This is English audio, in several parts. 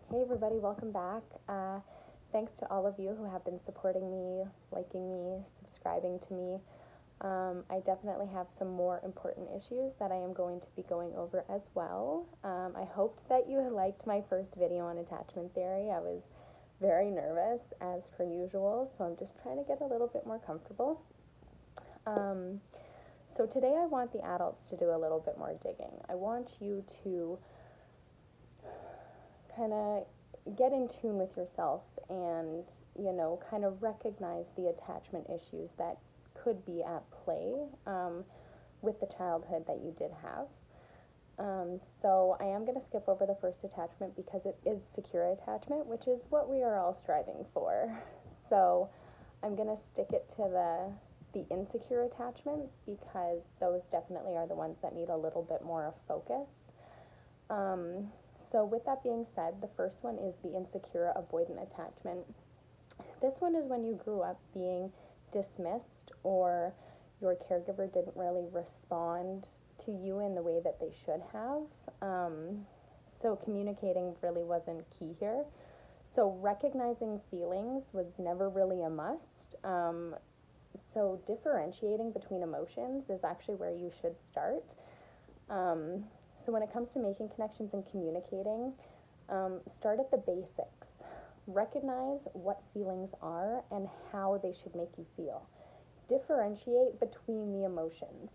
Hey everybody, welcome back. Thanks to all of you who have been supporting me, liking me, subscribing to me. I definitely have some more important issues that I am going to be going over as well. I hoped that you liked my first video on attachment theory. I was very nervous as per usual, so I'm just trying to get a little bit more comfortable. So today I want the adults to do a little bit more digging. I want you to kind of get in tune with yourself and, kind of recognize the attachment issues that could be at play with the childhood that you did have. So I am going to skip over the first attachment because it is secure attachment, which is what we are all striving for. So I'm going to stick it to the insecure attachments because those definitely are the ones that need a little bit more focus. So with that being said, the first one is the insecure avoidant attachment. This one is when you grew up being dismissed or your caregiver didn't really respond to you in the way that they should have. So communicating really wasn't key here. So recognizing feelings was never really a must. So differentiating between emotions is actually where you should start. So when it comes to making connections and communicating, start at the basics. Recognize what feelings are and how they should make you feel. Differentiate between the emotions.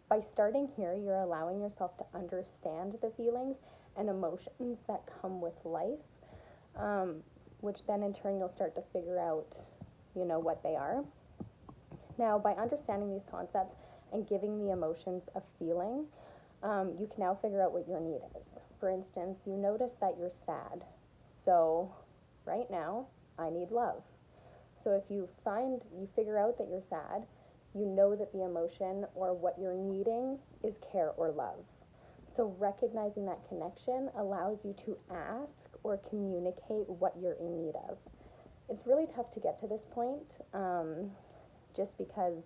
By starting here, you're allowing yourself to understand the feelings and emotions that come with life, which then in turn you'll start to figure out, what they are. Now, by understanding these concepts and giving the emotions a feeling, you can now figure out what your need is. For instance, you notice that you're sad. So right now, I need love. So if you figure out that you're sad, you know that the emotion or what you're needing is care or love. So recognizing that connection allows you to ask or communicate what you're in need of. It's really tough to get to this point, just because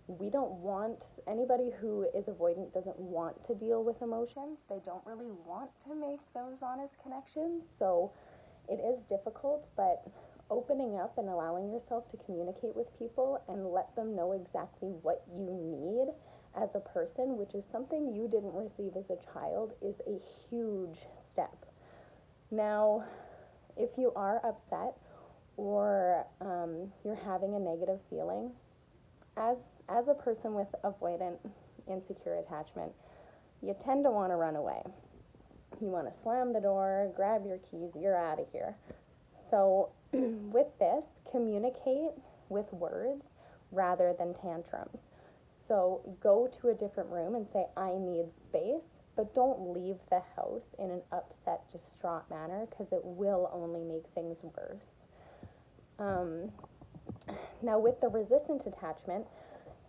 we don't want, anybody who is avoidant doesn't want to deal with emotions. They don't really want to make those honest connections. So it is difficult, but opening up and allowing yourself to communicate with people and let them know exactly what you need as a person, which is something you didn't receive as a child, is a huge step. Now, if you are upset or you're having a negative feeling, as a person with avoidant insecure attachment, you tend to want to run away. You want to slam the door, grab your keys, you're out of here. So with this, communicate with words rather than tantrums. So go to a different room and say, I need space, but don't leave the house in an upset, distraught manner because it will only make things worse. Now with the resistant attachment,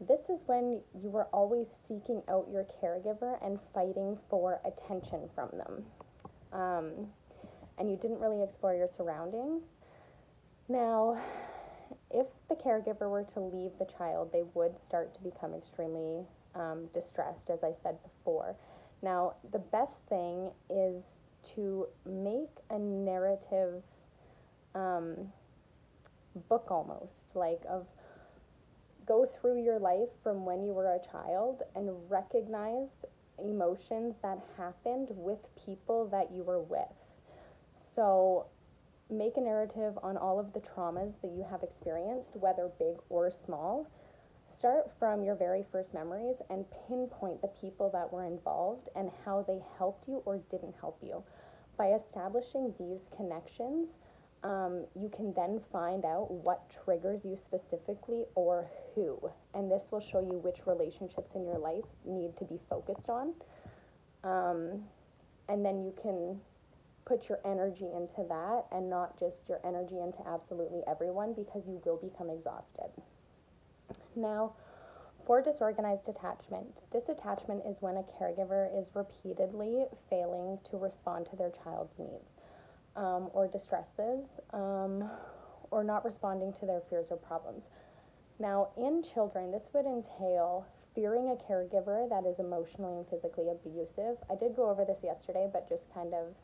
this is when you were always seeking out your caregiver and fighting for attention from them. And you didn't really explore your surroundings. Now, if the caregiver were to leave the child, they would start to become extremely distressed, as I said before. Now, the best thing is to make a narrative book almost, like of go through your life from when you were a child and recognize emotions that happened with people that you were with. So make a narrative on all of the traumas that you have experienced, whether big or small. Start from your very first memories and pinpoint the people that were involved and how they helped you or didn't help you. By establishing these connections, you can then find out what triggers you specifically or who, and this will show you which relationships in your life need to be focused on, and then you can put your energy into that and not just your energy into absolutely everyone, because you will become exhausted. Now, for disorganized attachment, this attachment is when a caregiver is repeatedly failing to respond to their child's needs. Or distresses, or not responding to their fears or problems. Now, in children, this would entail fearing a caregiver that is emotionally and physically abusive. I did go over this yesterday, but just kind of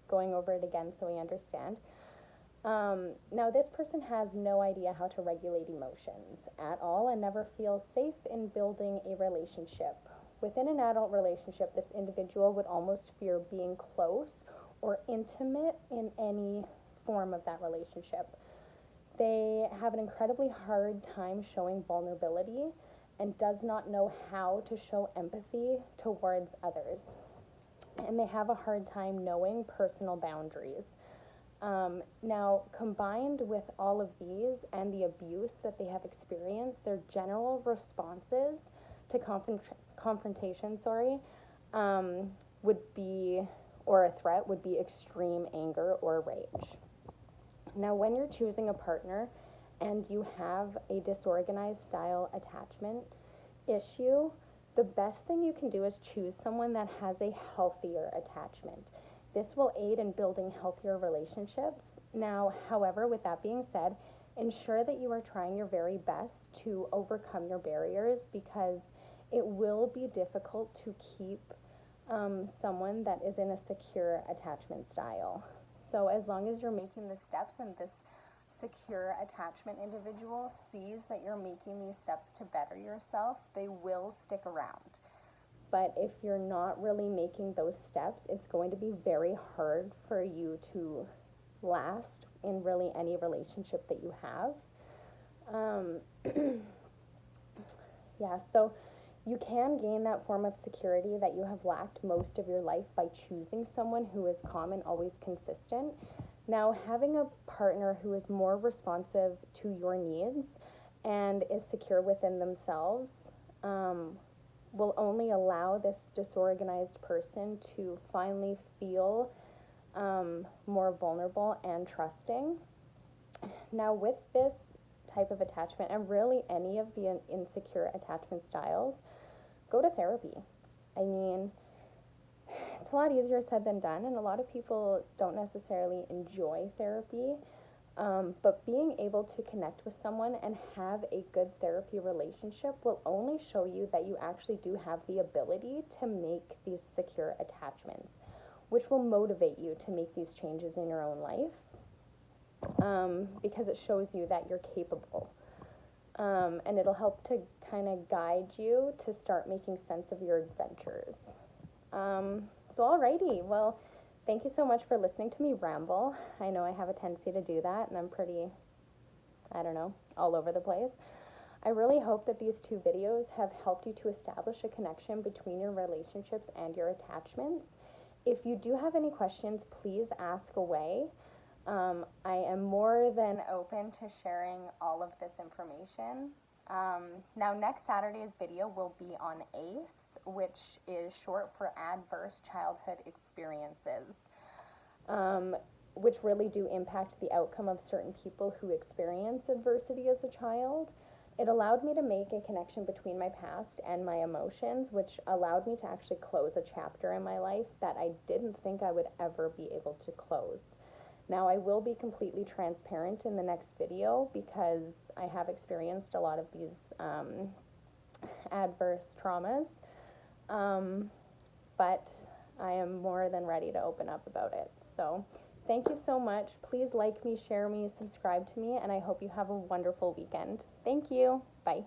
going over it again so we understand. Now, this person has no idea how to regulate emotions at all and never feels safe in building a relationship. Within an adult relationship, this individual would almost fear being close or intimate in any form of that relationship. They have an incredibly hard time showing vulnerability and does not know how to show empathy towards others. And they have a hard time knowing personal boundaries. Now, combined with all of these and the abuse that they have experienced, their general responses to confrontation, would be, or a threat, would be extreme anger or rage. Now, when you're choosing a partner and you have a disorganized style attachment issue, the best thing you can do is choose someone that has a healthier attachment. This will aid in building healthier relationships. Now, however, with that being said, ensure that you are trying your very best to overcome your barriers, because it will be difficult to keep someone that is in a secure attachment style. So as long as you're making the steps and this secure attachment individual sees that you're making these steps to better yourself, they will stick around. But if you're not really making those steps, it's going to be very hard for you to last in really any relationship that you have. So you can gain that form of security that you have lacked most of your life by choosing someone who is calm and always consistent. Now, having a partner who is more responsive to your needs and is secure within themselves will only allow this disorganized person to finally feel more vulnerable and trusting. Now, with this type of attachment, and really any of the insecure attachment styles, go to therapy. I mean, it's a lot easier said than done, and a lot of people don't necessarily enjoy therapy, but being able to connect with someone and have a good therapy relationship will only show you that you actually do have the ability to make these secure attachments, which will motivate you to make these changes in your own life, because it shows you that you're capable. And it'll help to kind of guide you to start making sense of your adventures. So alrighty, well, thank you so much for listening to me ramble. I know I have a tendency to do that, and I'm pretty, all over the place. I really hope that these 2 videos have helped you to establish a connection between your relationships and your attachments. If you do have any questions, please ask away. I am more than open to sharing all of this information. Now, next Saturday's video will be on ACE, which is short for Adverse Childhood Experiences, which really do impact the outcome of certain people who experience adversity as a child. It allowed me to make a connection between my past and my emotions, which allowed me to actually close a chapter in my life that I didn't think I would ever be able to close. Now, I will be completely transparent in the next video because I have experienced a lot of these adverse traumas, but I am more than ready to open up about it. So thank you so much. Please like me, share me, subscribe to me, and I hope you have a wonderful weekend. Thank you. Bye.